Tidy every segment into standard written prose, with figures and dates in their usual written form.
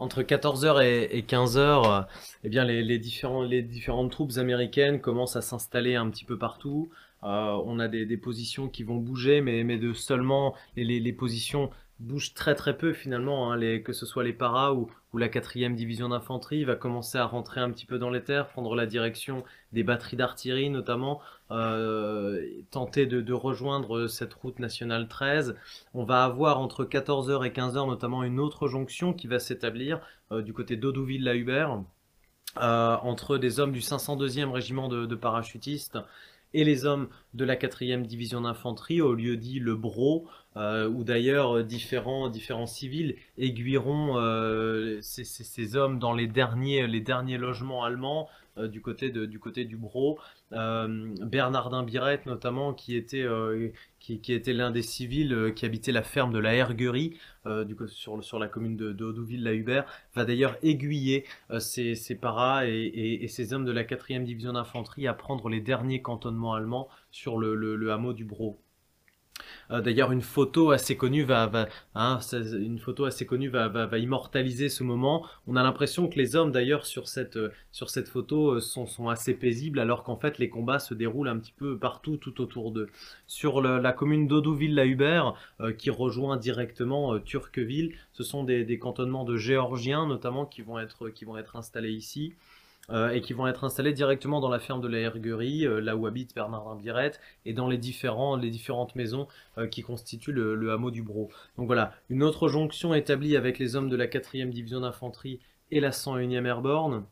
Entre 14 heures et 15 heures, eh bien les différentes troupes américaines commencent à s'installer un petit peu partout. On a des positions qui vont bouger, mais de seulement les positions bougent très très peu finalement. Hein, que ce soit les paras ou la quatrième division d'infanterie va commencer à rentrer un petit peu dans les terres, prendre la direction des batteries d'artillerie notamment, tenter de rejoindre cette route nationale 13. On va avoir entre 14 heures et 15 heures notamment une autre jonction qui va s'établir du côté d'Audouville-la-Hubert entre des hommes du 502e régiment de parachutistes et les hommes de la 4e division d'infanterie au lieu dit le Bro, où d'ailleurs différents civils aiguilleront ces hommes dans les derniers logements allemands du côté du Bro. Bernardin Birette notamment, qui était l'un des civils qui habitait la ferme de la Herguerie, sur la commune de Haudouville-la-Hubert, va d'ailleurs aiguiller ces paras et ces hommes de la 4e division d'infanterie à prendre les derniers cantonnements allemands sur le hameau du Bro. D'ailleurs, une photo assez connue va immortaliser ce moment. On a l'impression que les hommes, d'ailleurs, sur cette photo, sont assez paisibles, alors qu'en fait, les combats se déroulent un petit peu partout, tout autour d'eux. Sur la commune d'Audouville-la-Hubert, qui rejoint directement Turqueville, ce sont des cantonnements de Géorgiens, notamment, qui vont être installés ici et qui vont être installés directement dans la ferme de la Herguerie, là où habite Bernardin Birette, et dans les différentes maisons qui constituent le hameau du Bro. Donc voilà, une autre jonction établie avec les hommes de la 4e division d'infanterie et la 101e Airborne.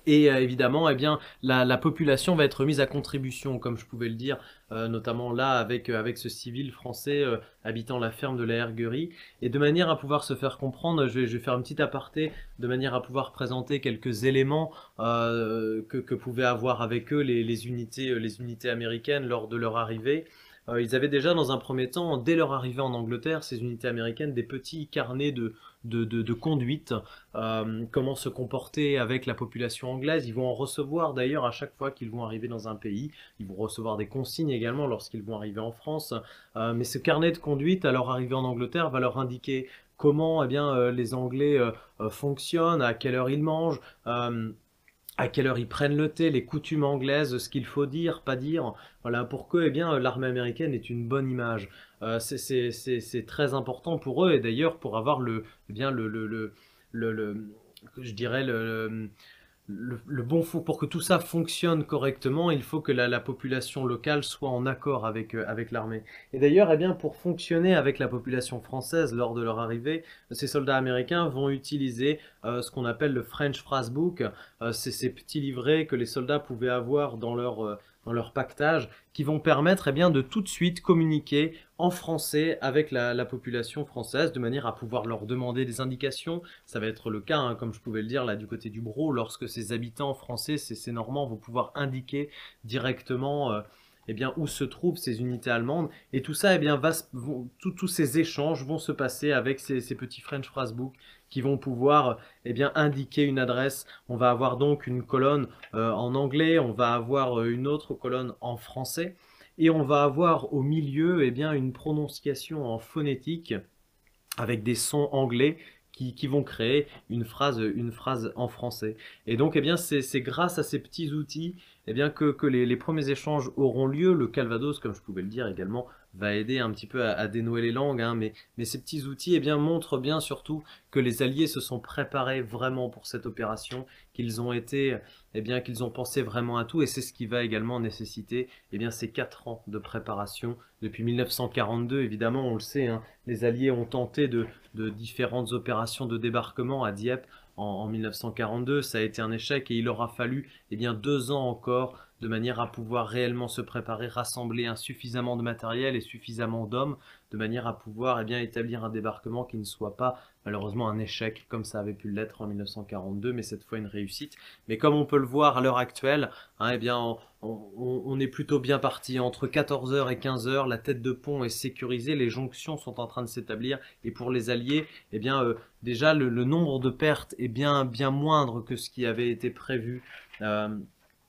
Et évidemment, eh bien, la population va être mise à contribution, comme je pouvais le dire, notamment là avec ce civil français habitant la ferme de la Herguerie. Et de manière à pouvoir se faire comprendre, je vais faire un petit aparté, de manière à pouvoir présenter quelques éléments que pouvaient avoir avec eux les unités américaines lors de leur arrivée. Ils avaient déjà dans un premier temps, dès leur arrivée en Angleterre, ces unités américaines, des petits carnets de conduite, comment se comporter avec la population anglaise. Ils vont en recevoir d'ailleurs à chaque fois qu'ils vont arriver dans un pays. Ils vont recevoir des consignes également lorsqu'ils vont arriver en France. Mais ce carnet de conduite, à leur arrivée en Angleterre, va leur indiquer comment eh bien, les Anglais fonctionnent, à quelle heure ils mangent. À quelle heure ils prennent le thé, les coutumes anglaises, ce qu'il faut dire, pas dire, voilà, pour que eh bien, l'armée américaine ait une bonne image. C'est très important pour eux, et d'ailleurs pour avoir eh bien, le- je dirais le bon fond, pour que tout ça fonctionne correctement, il faut que la population locale soit en accord avec l'armée. Et d'ailleurs, eh bien, pour fonctionner avec la population française lors de leur arrivée, ces soldats américains vont utiliser ce qu'on appelle le French Phrase Book. C'est ces petits livrets que les soldats pouvaient avoir dans leur pactage, qui vont permettre eh bien, de tout de suite communiquer en français avec la population française, de manière à pouvoir leur demander des indications. Ça va être le cas, hein, comme je pouvais le dire, là du côté du Bro, lorsque ces habitants français, ces Normands, vont pouvoir indiquer directement eh bien, où se trouvent ces unités allemandes. Et tout ça, eh bien, tous ces échanges vont se passer avec ces petits French Phrasebook qui vont pouvoir eh bien, indiquer une adresse. On va avoir donc une colonne en anglais, on va avoir une autre colonne en français, et on va avoir au milieu eh bien, une prononciation en phonétique avec des sons anglais qui vont créer une phrase en français. Et donc, eh bien, c'est grâce à ces petits outils eh bien, que les premiers échanges auront lieu. Le Calvados, comme je pouvais le dire également, va aider un petit peu à dénouer les langues, hein, mais ces petits outils eh bien, montrent bien surtout que les Alliés se sont préparés vraiment pour cette opération, qu'ils ont été, eh bien, qu'ils ont pensé vraiment à tout, et c'est ce qui va également nécessiter eh bien, ces 4 ans de préparation. Depuis 1942, évidemment, on le sait, hein, les Alliés ont tenté de différentes opérations de débarquement à Dieppe en 1942. Ça a été un échec, et il aura fallu eh bien, 2 ans encore de manière à pouvoir réellement se préparer, rassembler suffisamment de matériel et suffisamment d'hommes, de manière à pouvoir eh bien, établir un débarquement qui ne soit pas malheureusement un échec comme ça avait pu l'être en 1942, mais cette fois une réussite. Mais comme on peut le voir à l'heure actuelle, hein, eh bien, on est plutôt bien parti. Entre 14 heures et 15 heures, la tête de pont est sécurisée, les jonctions sont en train de s'établir, et pour les Alliés, eh bien, déjà le nombre de pertes est bien moindre que ce qui avait été prévu.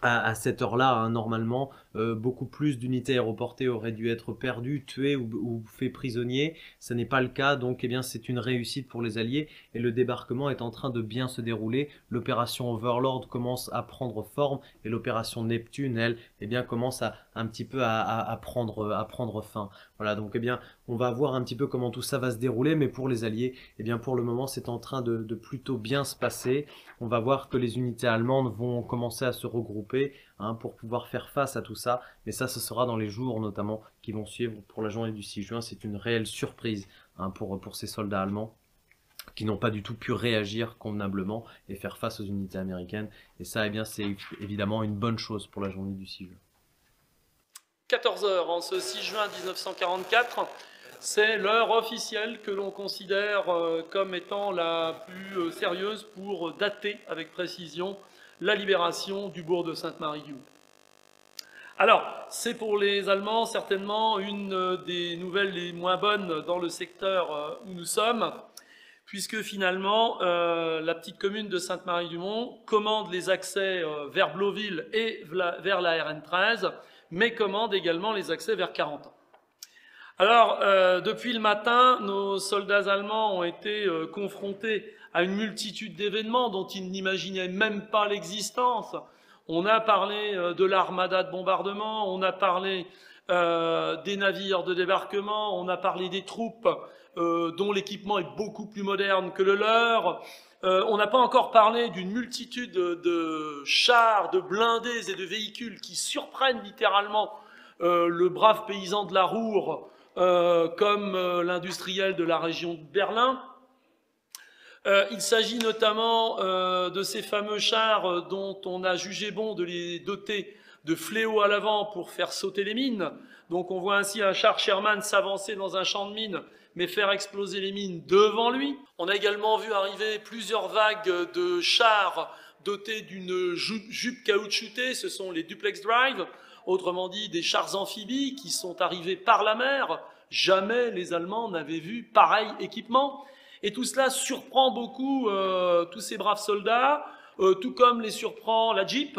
à cette heure-là, hein, normalement, beaucoup plus d'unités aéroportées auraient dû être perdues, tuées ou fait prisonniers. Ce n'est pas le cas, donc eh bien, c'est une réussite pour les Alliés et le débarquement est en train de bien se dérouler. L'opération Overlord commence à prendre forme et l'opération Neptune, elle, eh bien, commence un petit peu à prendre fin. Voilà, donc eh bien, on va voir un petit peu comment tout ça va se dérouler, mais pour les Alliés, eh bien, pour le moment, c'est en train de plutôt bien se passer. On va voir que les unités allemandes vont commencer à se regrouper, hein, pour pouvoir faire face à tout ça. Mais ça, ce sera dans les jours notamment qui vont suivre pour la journée du 6 juin. C'est une réelle surprise, hein, pour ces soldats allemands qui n'ont pas du tout pu réagir convenablement et faire face aux unités américaines. Et ça, eh bien, c'est évidemment une bonne chose pour la journée du 6 juin. 14 heures en ce 6 juin 1944. C'est l'heure officielle que l'on considère comme étant la plus sérieuse pour dater avec précision la libération du bourg de Sainte-Marie-du-Mont. Alors, c'est pour les Allemands certainement une des nouvelles les moins bonnes dans le secteur où nous sommes, puisque finalement, la petite commune de Sainte-Marie-du-Mont commande les accès vers Blauville et vers la RN 13, mais commande également les accès vers Carentan. Alors, depuis le matin, nos soldats allemands ont été confrontés à une multitude d'événements dont ils n'imaginaient même pas l'existence. On a parlé de l'armada de bombardement, on a parlé des navires de débarquement, on a parlé des troupes dont l'équipement est beaucoup plus moderne que le leur. On n'a pas encore parlé d'une multitude de chars, de blindés et de véhicules qui surprennent littéralement le brave paysan de la Roure, comme l'industriel de la région de Berlin. Il s'agit notamment de ces fameux chars dont on a jugé bon de les doter de fléaux à l'avant pour faire sauter les mines. Donc on voit ainsi un char Sherman s'avancer dans un champ de mines, mais faire exploser les mines devant lui. On a également vu arriver plusieurs vagues de chars dotés d'une jupe caoutchoutée, ce sont les duplex drive, autrement dit des chars amphibies qui sont arrivés par la mer. Jamais les Allemands n'avaient vu pareil équipement. Et tout cela surprend beaucoup tous ces braves soldats, tout comme les surprend la Jeep,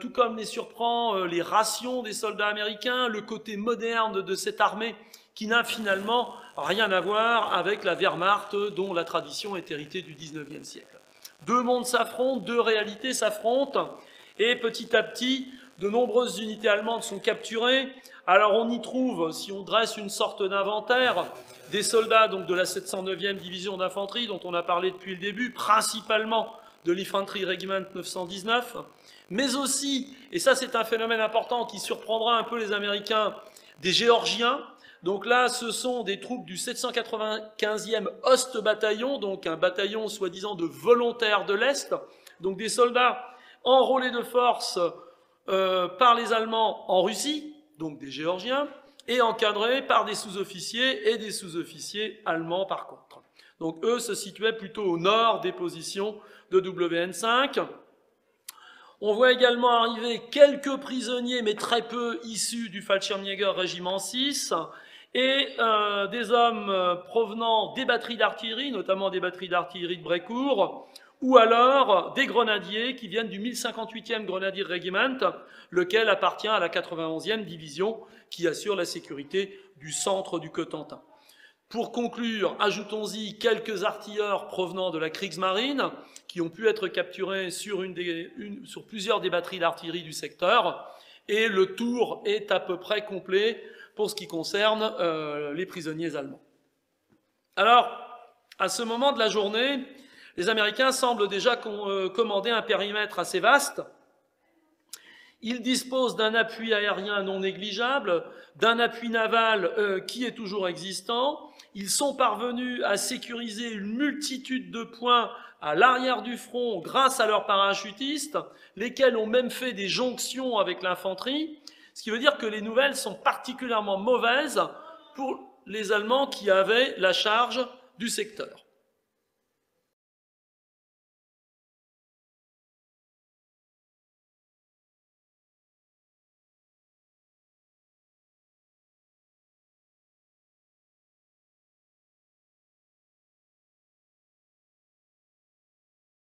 tout comme les surprend les rations des soldats américains, le côté moderne de cette armée qui n'a finalement rien à voir avec la Wehrmacht dont la tradition est héritée du XIXe siècle. Deux mondes s'affrontent, deux réalités s'affrontent, et petit à petit, de nombreuses unités allemandes sont capturées. Alors on y trouve, si on dresse une sorte d'inventaire, des soldats donc de la 709e division d'infanterie dont on a parlé depuis le début, principalement de l'Infantry Regiment 919, mais aussi, et ça c'est un phénomène important qui surprendra un peu les Américains, des Géorgiens. Donc là, ce sont des troupes du 795e Ost Bataillon, donc un bataillon soi-disant de volontaires de l'Est, donc des soldats enrôlés de force par les Allemands en Russie, donc des Géorgiens, et encadrés par des sous-officiers et des sous-officiers allemands par contre. Donc eux se situaient plutôt au nord des positions de WN5. On voit également arriver quelques prisonniers, mais très peu issus du Fallschirmjäger régiment 6, et des hommes provenant des batteries d'artillerie, notamment des batteries d'artillerie de Brécourt, ou alors des grenadiers qui viennent du 1058e Grenadier Regiment, lequel appartient à la 91e division qui assure la sécurité du centre du Cotentin. Pour conclure, ajoutons-y quelques artilleurs provenant de la Kriegsmarine qui ont pu être capturés sur plusieurs des batteries d'artillerie du secteur, et le tour est à peu près complet pour ce qui concerne les prisonniers allemands. Alors, à ce moment de la journée, les Américains semblent déjà commander un périmètre assez vaste. Ils disposent d'un appui aérien non négligeable, d'un appui naval qui est toujours existant. Ils sont parvenus à sécuriser une multitude de points à l'arrière du front grâce à leurs parachutistes, lesquels ont même fait des jonctions avec l'infanterie, ce qui veut dire que les nouvelles sont particulièrement mauvaises pour les Allemands qui avaient la charge du secteur.